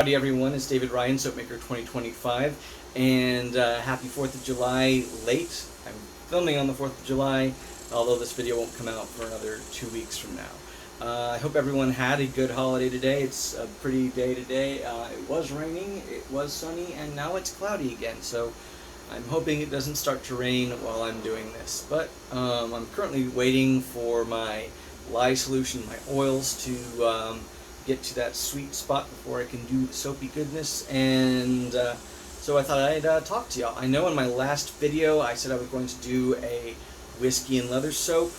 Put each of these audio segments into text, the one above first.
Howdy everyone, it's David Ryan, Soapmaker 2025, and happy 4th of July late. I'm filming on the 4th of July, although this video won't come out for another 2 weeks from now. I hope everyone had a good holiday today. It's a pretty day today. It was raining, it was sunny, and now it's cloudy again, so I'm hoping it doesn't start to rain while I'm doing this. But I'm currently waiting for my lye solution, my oils, to get to that sweet spot before I can do the soapy goodness, and so I thought I'd talk to y'all. I know in my last video I said I was going to do a whiskey and leather soap.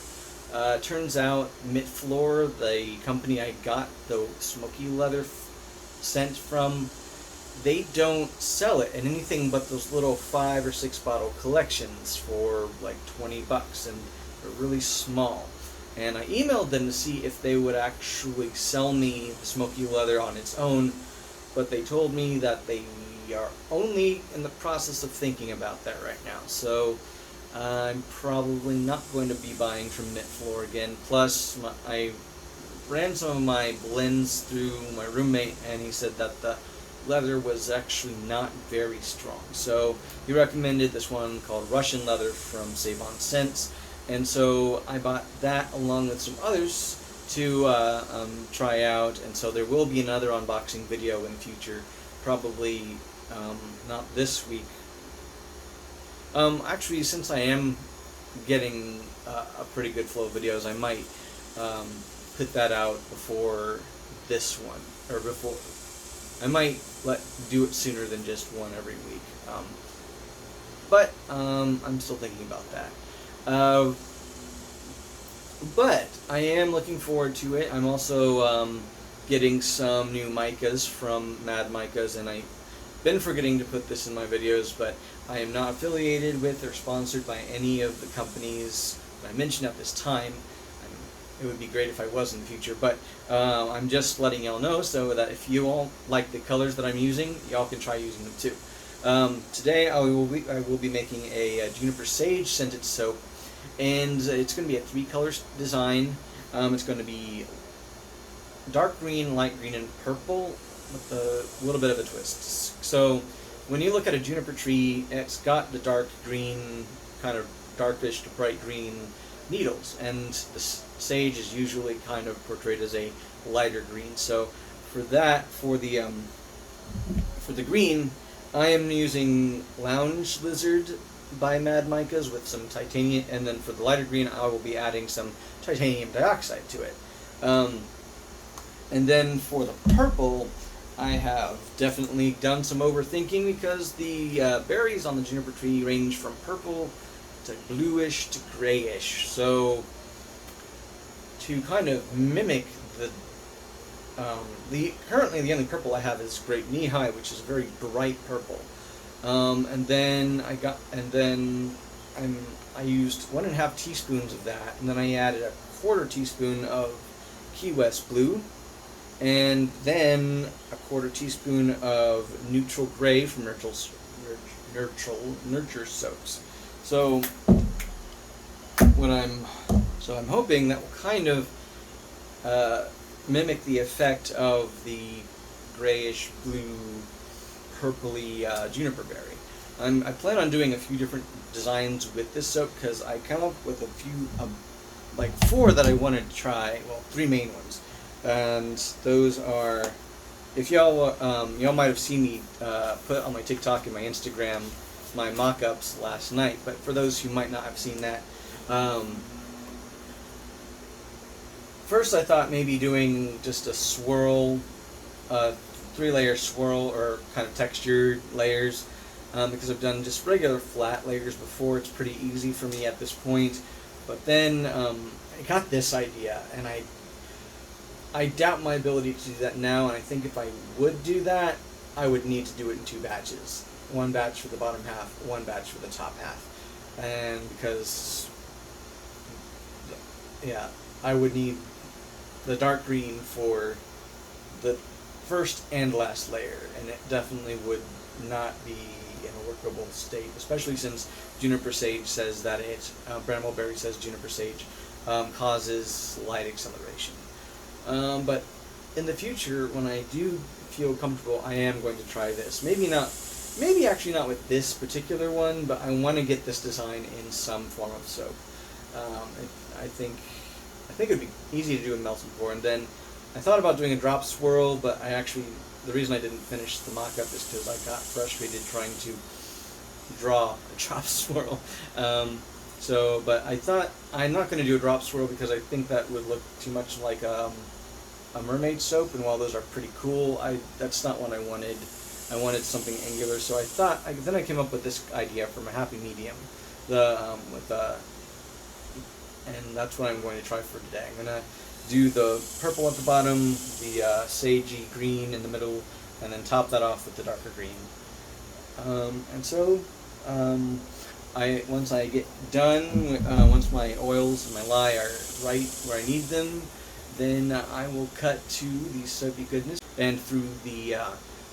Turns out Mint Floor, the company I got the smoky leather scent from, they don't sell it in anything but those little 5 or 6 bottle collections for like $20, and they're really small. And I emailed them to see if they would actually sell me the smoky leather on its own, but they told me that they are only in the process of thinking about that right now. So I'm probably not going to be buying from Mint Floor again. Plus, I ran some of my blends through my roommate, and he said that the leather was actually not very strong. So he recommended this one called Russian Leather from Save On Scents. And so I bought that along with some others to try out, and so there will be another unboxing video in the future, probably not this week. Actually, since I am getting a pretty good flow of videos, I might put that out before this one, or before. I might do it sooner than just one every week. But I'm still thinking about that. But I am looking forward to it. I'm also getting some new micas from Micas, and I've been forgetting to put this in my videos, but I am not affiliated with or sponsored by any of the companies that I mentioned at this time. It would be great if I was in the future, but I'm just letting y'all know so that if you all like the colors that I'm using, y'all can try using them too. Today I will be making a Juniper Sage scented soap, and it's going to be a 3-color design. It's going to be dark green, light green, and purple with a little bit of a twist. So when you look at a juniper tree, it's got the dark green, kind of darkish to bright green needles, and the sage is usually kind of portrayed as a lighter green. So for that, for the green, I am using Lounge Lizard by Micas with some titanium, and then for the lighter green I will be adding some titanium dioxide to it. And then for the purple, I have definitely done some overthinking, because the berries on the juniper tree range from purple to bluish to grayish. So to kind of mimic currently the only purple I have is Grape Nehi, which is a very bright purple. And then I used 1.5 teaspoons of that, and then I added a 1/4 teaspoon of Key West Blue, and then a 1/4 teaspoon of Neutral Gray from Nurture Soaps. So I'm hoping that will kind of mimic the effect of the grayish blue purpley juniper berry. I plan on doing a few different designs with this soap, because I come up with a few, like 4 that I wanted to try. Well, 3 main ones, and those are, if y'all might have seen me put on my TikTok and my Instagram my mock-ups last night, but for those who might not have seen that, first I thought maybe doing just a swirl, 3-layer swirl, or kind of textured layers, because I've done just regular flat layers before. It's pretty easy for me at this point. But then I got this idea, and I doubt my ability to do that now, and I think if I would do that, I would need to do it in 2 batches. 1 batch for the bottom half, 1 batch for the top half. And because, yeah, I would need the dark green for the first and last layer, and it definitely would not be in a workable state, especially since Juniper Sage says that Brambleberry says Juniper Sage causes light acceleration. But in the future, when I do feel comfortable, I am going to try this. Maybe actually not with this particular one, but I want to get this design in some form of soap. I think it would be easy to do in melt and pour, and then I thought about doing a drop swirl, but the reason I didn't finish the mock-up is because I got frustrated trying to draw a drop swirl. But I thought I'm not going to do a drop swirl because I think that would look too much like a mermaid soap, and while those are pretty cool, that's not what I wanted. I wanted something angular, so I thought. Then I came up with this idea from a happy medium, and that's what I'm going to try for today. I'm gonna do the purple at the bottom, the sagey green in the middle, and then top that off with the darker green. Once I get done, once my oils and my lye are right where I need them, then I will cut to the soapy goodness. And through the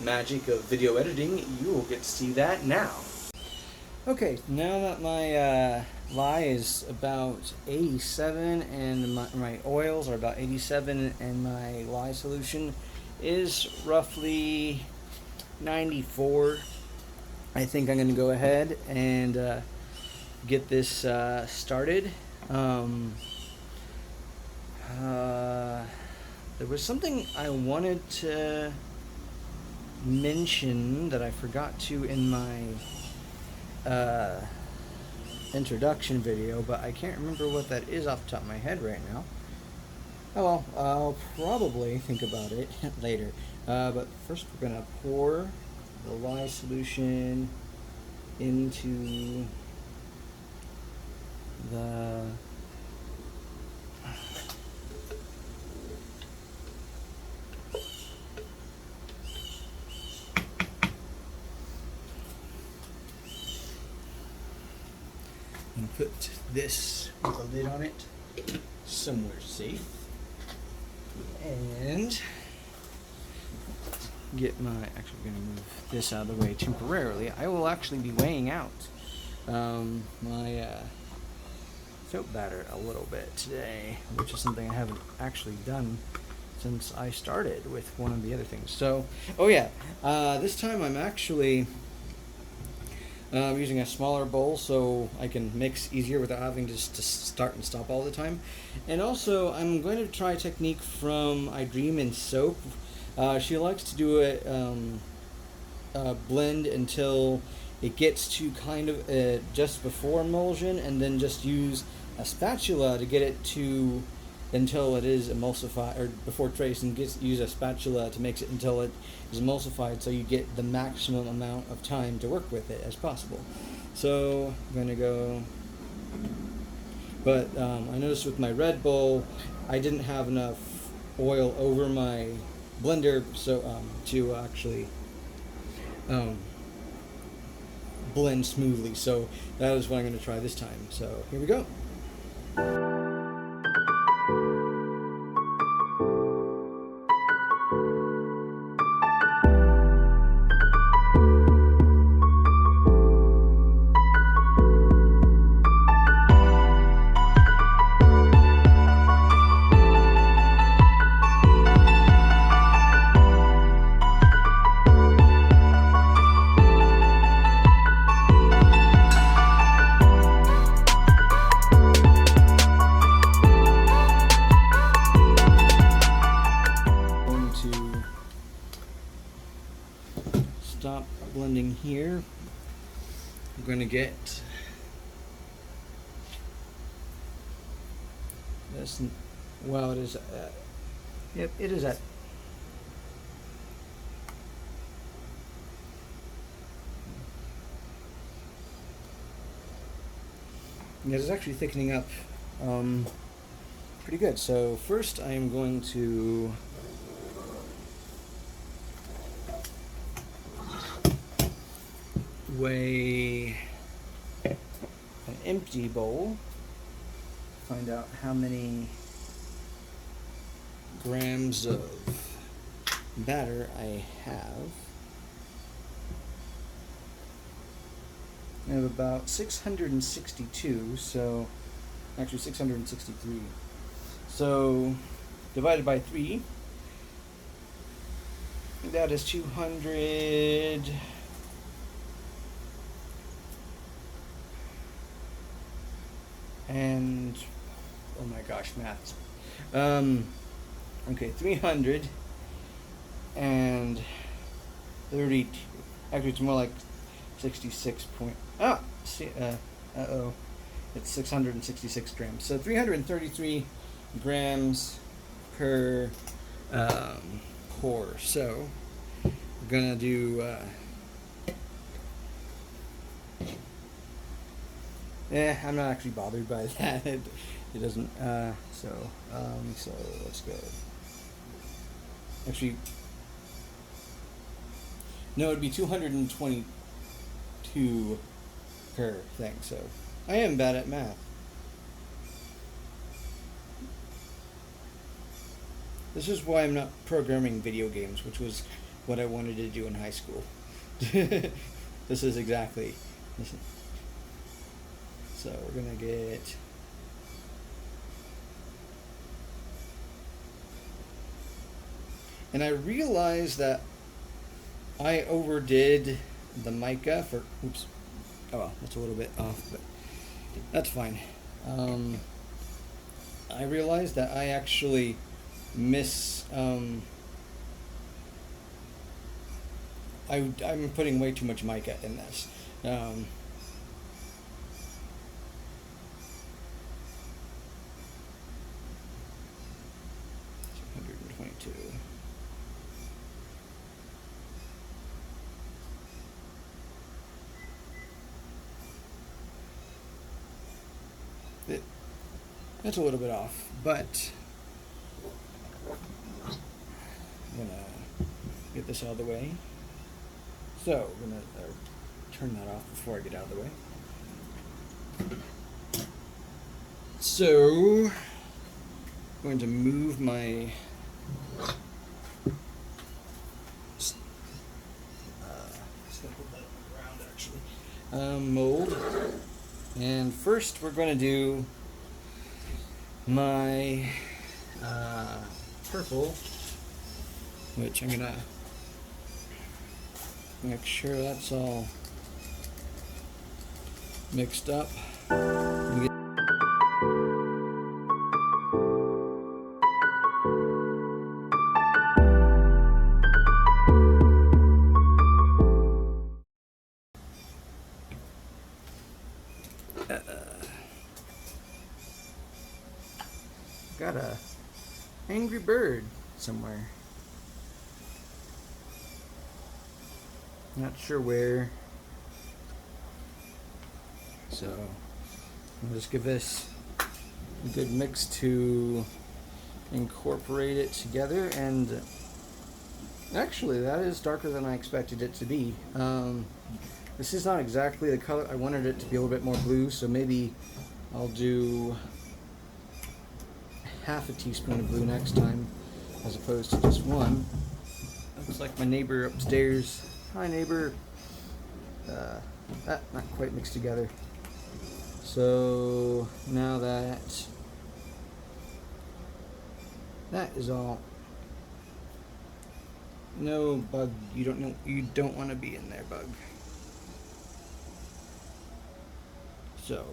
magic of video editing, you will get to see that now. Okay, now that my lye is about 87 and my oils are about 87 and my lye solution is roughly 94, I think I'm going to go ahead and get this started. There was something I wanted to mention that I forgot to in my introduction video, but I can't remember what that is off the top of my head right now. Oh well, I'll probably think about it later. But first we're going to pour the lye solution into the and put this with a lid on it somewhere safe, and get my, actually going to move this out of the way temporarily. I will actually be weighing out my soap batter a little bit today, which is something I haven't actually done since I started with one of the other things. So, this time I'm actually using a smaller bowl so I can mix easier without having to start and stop all the time. And also, I'm going to try a technique from I Dream in Soap. She likes to do it blend until it gets to kind of just before emulsion, and then just use a spatula to get it to until it is emulsified, or before trace, and use a spatula to mix it until it is emulsified, so you get the maximum amount of time to work with it as possible. So I'm going to go, but I noticed with my red bowl I didn't have enough oil over my blender so to actually blend smoothly, so that is what I'm going to try this time. So here we go. Stop blending here. I'm going to get this. Well, it is. Yep, it is at. It is actually thickening up pretty good. So first, I am going to weigh an empty bowl, find out how many grams of batter I have. I have about 662, so actually 663. So divided by 3, That is 200. And oh my gosh, maths. Okay, 300 and 32. Actually, it's more like 66 point. Ah, see, uh-oh. It's 666 grams. So 333 grams per pour. So we're gonna do. I'm not actually bothered by that. It doesn't. So let's go. Actually, no, it'd be 222 per thing. So I am bad at math. This is why I'm not programming video games, which was what I wanted to do in high school. This is exactly. So we're gonna get. And I realized that I overdid the mica for. Oops. Oh well, that's a little bit off, but that's fine. I realized that I actually I'm putting way too much mica in this. 122. That's a little bit off, but I'm gonna get this out of the way. So I'm gonna turn that off before I get out of the way. So I'm going to move my mold, and first we're going to do my purple, which I'm gonna make sure that's all mixed up. Got a angry bird somewhere. Not sure where. So I'll just give this a good mix to incorporate it together. And actually, that is darker than I expected it to be. This is not exactly the color. I wanted it to be a little bit more blue, so maybe I'll do half a teaspoon of blue next time as opposed to just one. Looks like my neighbor upstairs. Hi, neighbor. Not quite mixed together. So now that is all. No, bug. You don't want to be in there, bug. So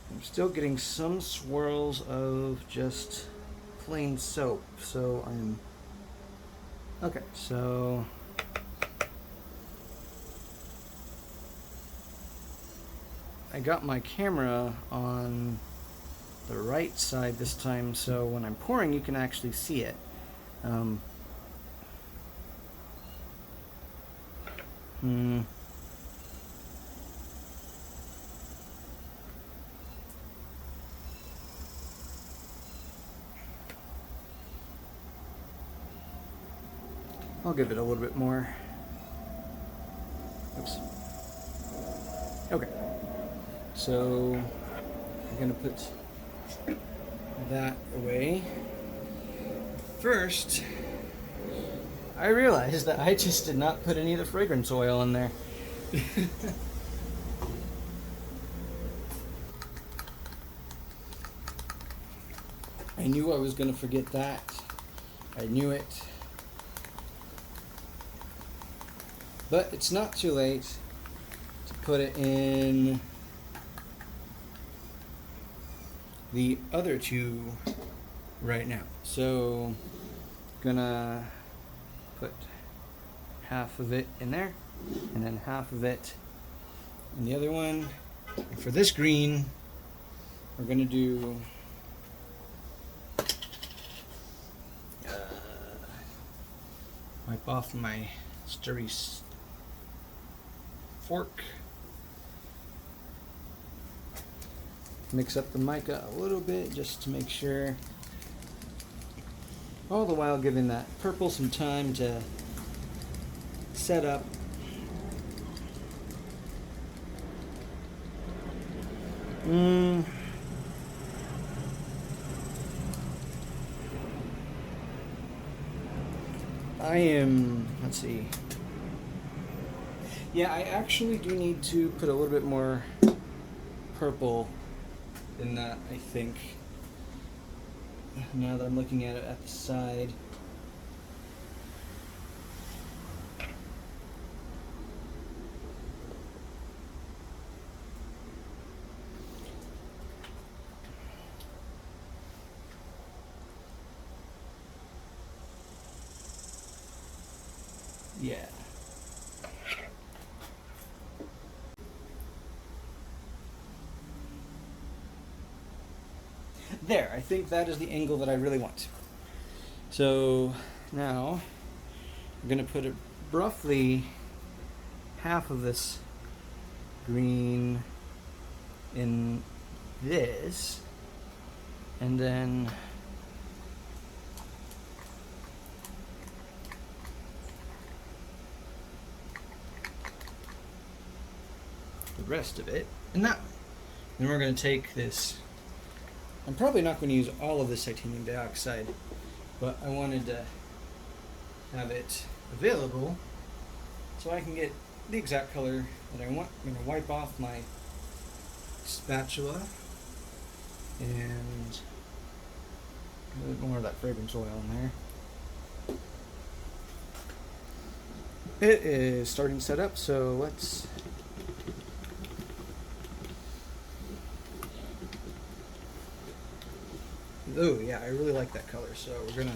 I'm still getting some swirls of just plain soap, so I'm okay. So I got my camera on the right side this time, so when I'm pouring you can actually see it. I'll give it a little bit more. Oops. Okay. So I'm gonna put that away. First, I realized that I just did not put any of the fragrance oil in there. I knew I was going to forget that. I knew it. But it's not too late to put it in the other two right now. So, gonna put half of it in there, and then half of it in the other one. And for this green, we're gonna do wipe off my stirry fork. Mix up the mica a little bit just to make sure. All the while giving that purple some time to set up. Let's see. Yeah, I actually do need to put a little bit more purple in that, I think. Now that I'm looking at it at the side. Yeah. There, I think that is the angle that I really want. So now I'm going to put roughly half of this green in this, and then the rest of it in that one. Then we're going to take this. I'm probably not going to use all of this titanium dioxide, but I wanted to have it available so I can get the exact color that I want. I'm going to wipe off my spatula and a little bit more of that fragrance oil in there. It is starting to set up, so let's oh yeah, I really like that color, so we're gonna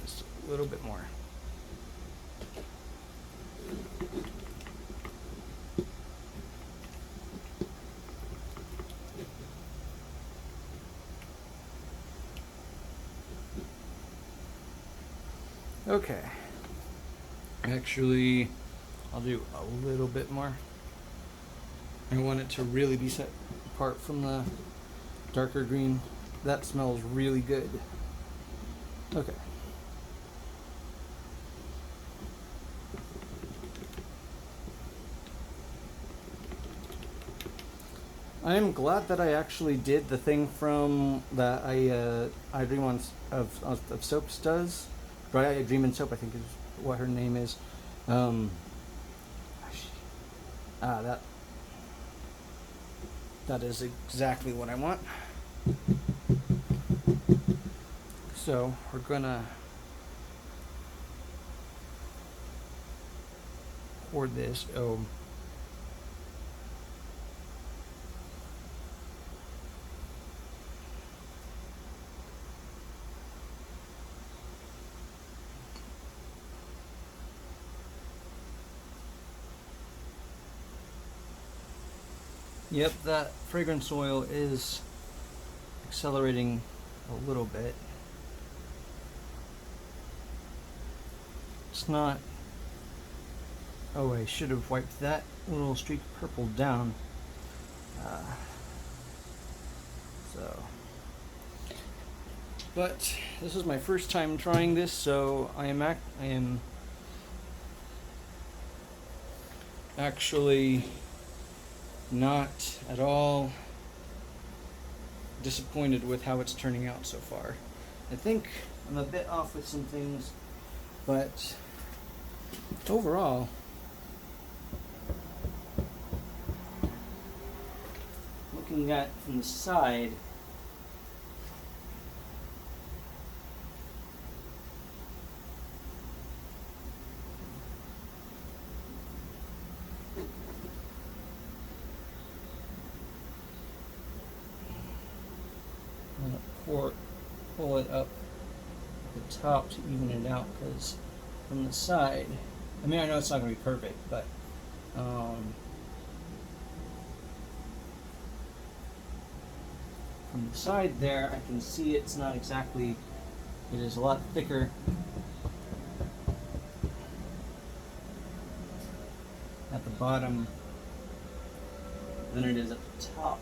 just a little bit more. Okay. Actually, I'll do a little bit more. I want it to really be set apart from the darker green. That smells really good. Okay. I am glad that I actually did the thing from that I Dream on of Soaps does. Right, I Dream in Soap, I think is what her name is. That is exactly what I want. So we're gonna pour this. Yep, that fragrance oil is accelerating a little bit. It's not. Oh, I should have wiped that little streak of purple down. But this is my first time trying this, so I am actually not at all disappointed with how it's turning out so far. I think I'm a bit off with some things, but overall, looking at from the side, I'm gonna pull it up the top to even it out, because from the side, I mean, I know it's not going to be perfect, but from the side there, I can see it's not exactly, it is a lot thicker at the bottom than it is at the top.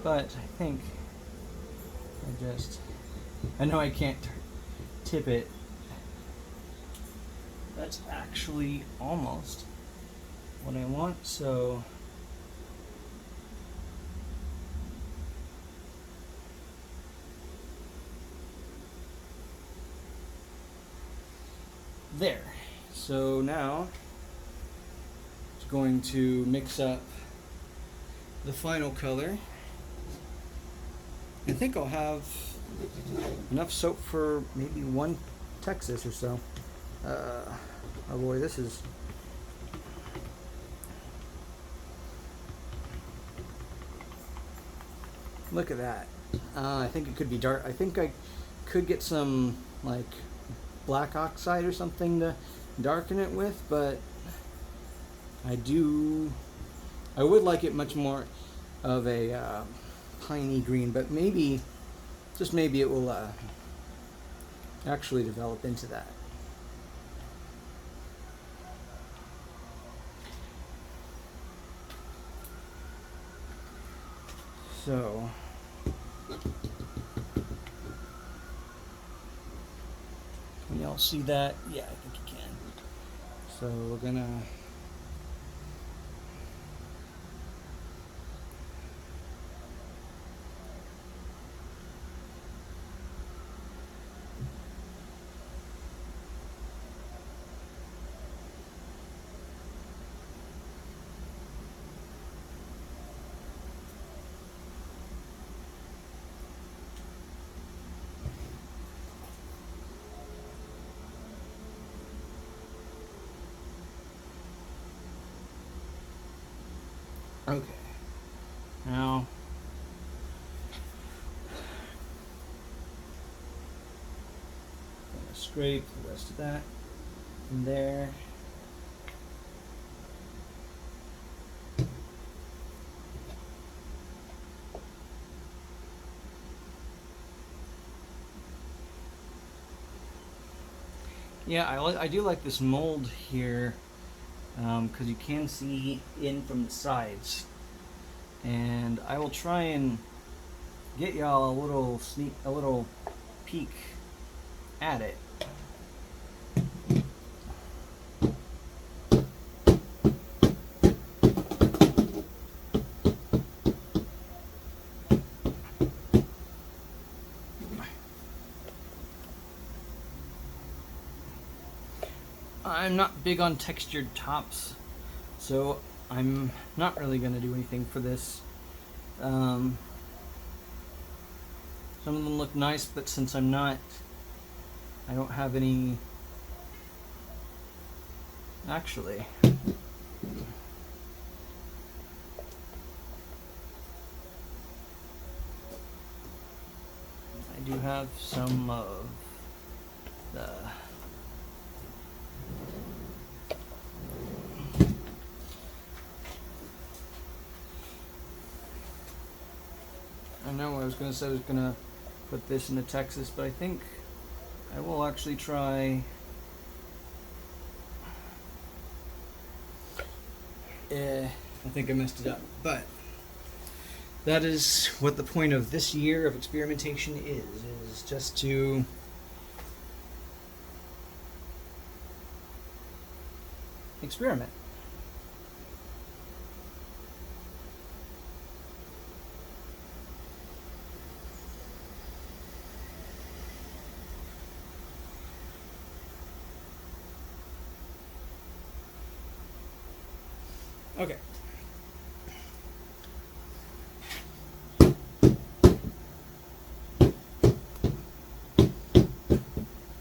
But I think I know I can't tip it. That's actually almost what I want, so there. So now it's going to mix up the final color. I think I'll have enough soap for maybe one Texas or so. Oh boy, this is... Look at that. I think it could be dark. I think I could get some like black oxide or something to darken it with, but I would like it much more of a piney green, but maybe, just maybe, it will actually develop into that. So can y'all see that? Yeah, I think you can. So we're gonna okay. Now, I'm gonna scrape the rest of that from there. Yeah, I do like this mold here, because you can see in from the sides, and I will try and get y'all a little peek at it. I'm not big on textured tops, so I'm not really going to do anything for this. Some of them look nice, but since I don't have any, actually, I do have some of the I know I was going to say I was going to put this into Texas, but I think I will actually try I think I messed it up, but that is what the point of this year of experimentation is just to experiment. Okay.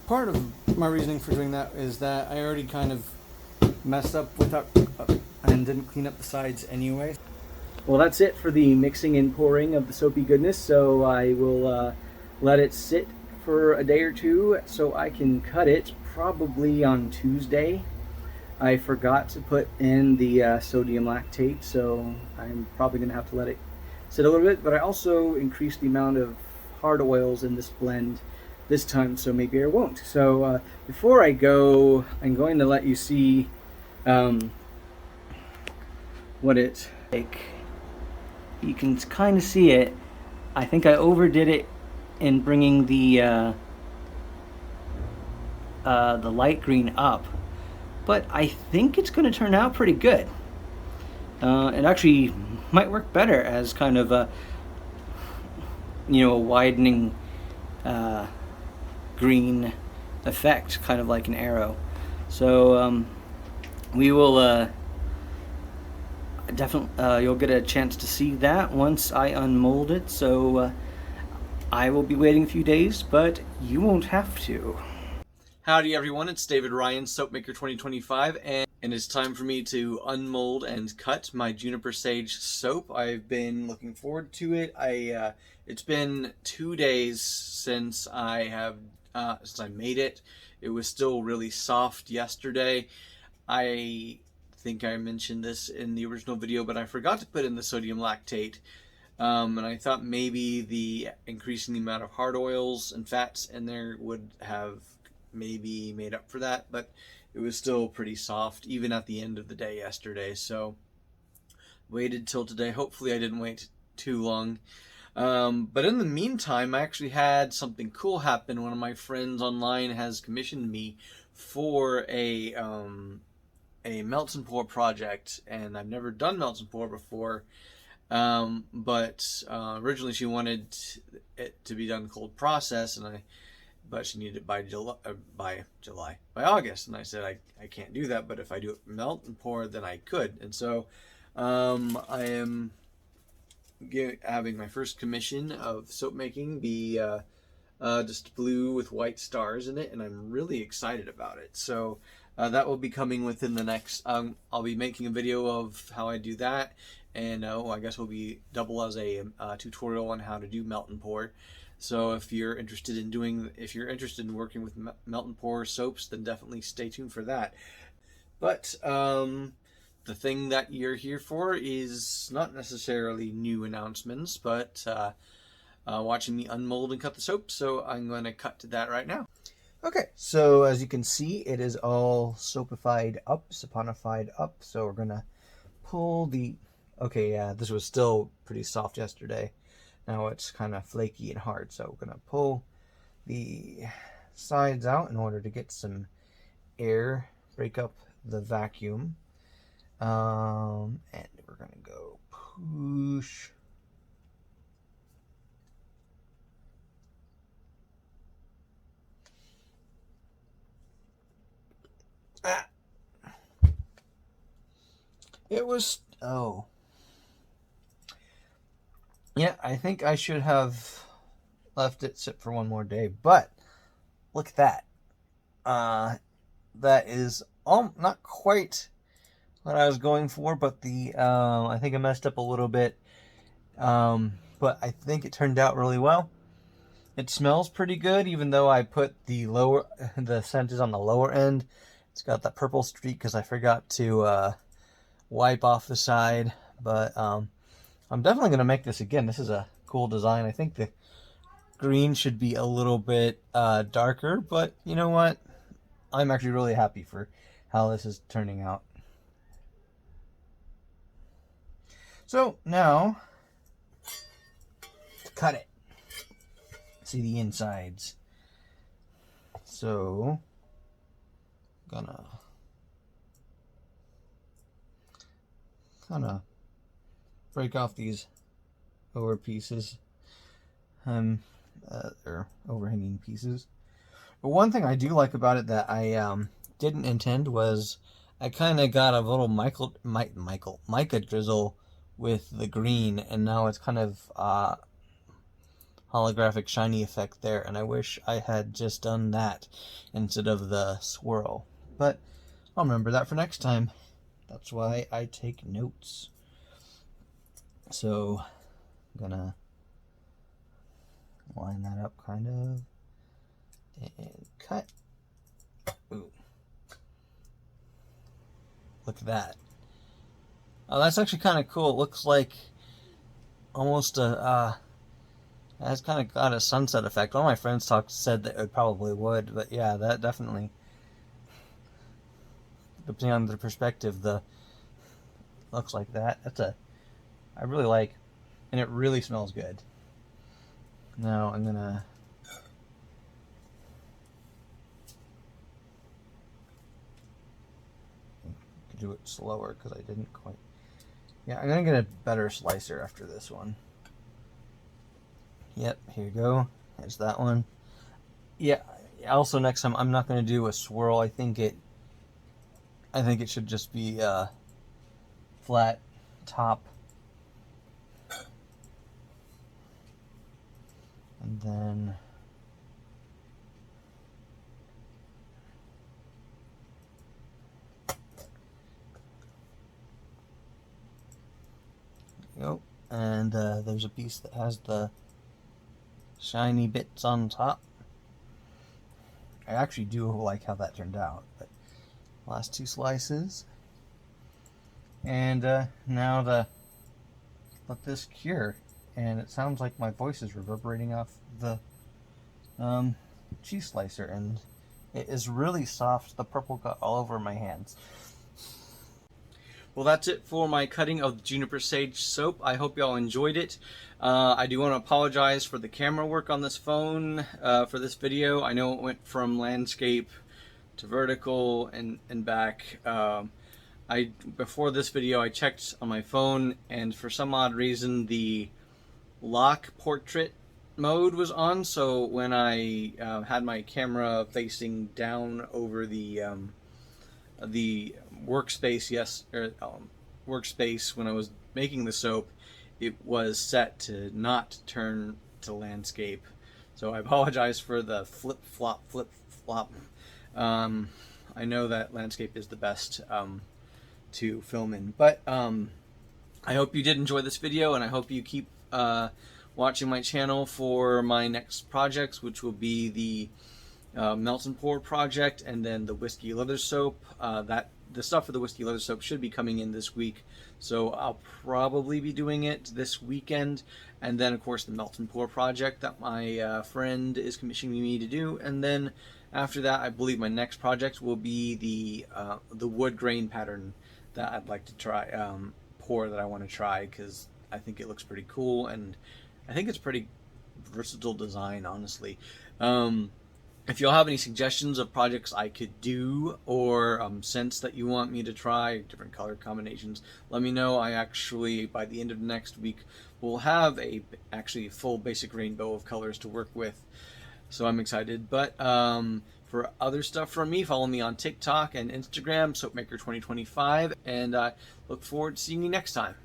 Part of my reasoning for doing that is that I already kind of messed up without and didn't clean up the sides anyway. Well, that's it for the mixing and pouring of the soapy goodness, so I will let it sit for a day or two so I can cut it probably on Tuesday. I forgot to put in the sodium lactate, so I'm probably going to have to let it sit a little bit, but I also increased the amount of hard oils in this blend this time, so maybe I won't. So before I go, I'm going to let you see what it's like. You can kind of see it. I think I overdid it in bringing the light green up, but I think it's going to turn out pretty good. It actually might work better as kind of a, a widening green effect, kind of like an arrow. So we will definitely, you'll get a chance to see that once I unmold it. So I will be waiting a few days, but you won't have to. Howdy everyone, it's David Ryan, Soapmaker 2025, and it's time for me to unmold and cut my Juniper Sage soap. I've been looking forward to it. It's been 2 days since I made it. It was still really soft yesterday. I think I mentioned this in the original video, but I forgot to put in the sodium lactate. And I thought maybe the increasing the amount of hard oils and fats in there would have maybe made up for that, but it was still pretty soft even at the end of the day yesterday. So waited till today. Hopefully I didn't wait too long. But in the meantime, I actually had something cool happen. One of my friends online has commissioned me for a melt and pour project, and I've never done melt and pour before. But originally she wanted it to be done cold process, but she needed it by August, and I said I can't do that, but if I do it melt and pour, then I could. And so I am having my first commission of soap making be just blue with white stars in it, and I'm really excited about it. So that will be coming within the next, I'll be making a video of how I do that, and I guess will be double as a tutorial on how to do melt and pour. So if you're interested in working with melt and pour soaps, then definitely stay tuned for that. But the thing that you're here for is not necessarily new announcements, but watching me unmold and cut the soap. So I'm going to cut to that right now. Okay, so as you can see, it is all soapified up, saponified up. So we're going to pull the... Okay, yeah, this was still pretty soft yesterday. Now it's kind of flaky and hard, so we're going to pull the sides out in order to get some air, break up the vacuum. And we're going to go push. It was... Oh. Yeah, I think I should have left it sit for one more day, but look at that. That is not quite what I was going for, but I think I messed up a little bit. But I think it turned out really well. It smells pretty good, even though I put the scent is on the lower end. It's got that purple streak because I forgot to wipe off the side, but I'm definitely going to make this again. This is a cool design. I think the green should be a little bit darker, but you know what? I'm actually really happy for how this is turning out. So now, to cut it. See the insides. So, gonna kind of break off these lower pieces, or overhanging pieces. But one thing I do like about it that I didn't intend was I kind of got a little mica drizzle with the green, and now it's kind of holographic shiny effect there, and I wish I had just done that instead of the swirl. But I'll remember that for next time. That's why I take notes. So I'm gonna line that up kind of and cut. Ooh. Look at that. Oh, that's actually kind of cool. It looks like almost a it has kind of got a sunset effect. One of my friends said that it probably would, but yeah, that definitely, depending on the perspective, the looks like that. I really like, and it really smells good. Now I'm gonna do it slower because I didn't quite. Yeah, I'm gonna get a better slicer after this one. Yep, here you go. There's that one. Yeah. Also, next time I'm not gonna do a swirl. I think it should just be a flat top, and then there you go. And there's a piece that has the shiny bits on top. I actually do like how that turned out. But last two slices, and now let this cure. And it sounds like my voice is reverberating off the cheese slicer, and it is really soft. The purple got all over my hands. Well, that's it for my cutting of the Juniper Sage soap. I hope y'all enjoyed it. I do want to apologize for the camera work on this phone for this video. I know it went from landscape to vertical and back. Before this video, I checked on my phone, and for some odd reason, the lock portrait mode was on. So when I had my camera facing down over the workspace, workspace when I was making the soap, it was set to not turn to landscape. So I apologize for the flip flop. I know that landscape is the best to film in, but I hope you did enjoy this video, and I hope you keep watching my channel for my next projects, which will be the melt and pour project, and then the whiskey leather soap. The stuff for the whiskey leather soap should be coming in this week, so I'll probably be doing it this weekend. And then of course the melt and pour project that my friend is commissioning me to do, and then after that I believe my next project will be the wood grain pattern that I'd like to try, pour that I want to try, because I think it looks pretty cool, and I think it's pretty versatile design, honestly. If y'all have any suggestions of projects I could do, or scents that you want me to try, different color combinations, let me know. I actually, by the end of next week, will have actually a full basic rainbow of colors to work with. So I'm excited. But for other stuff from me, follow me on TikTok and Instagram, Soapmaker 2025, and I look forward to seeing you next time.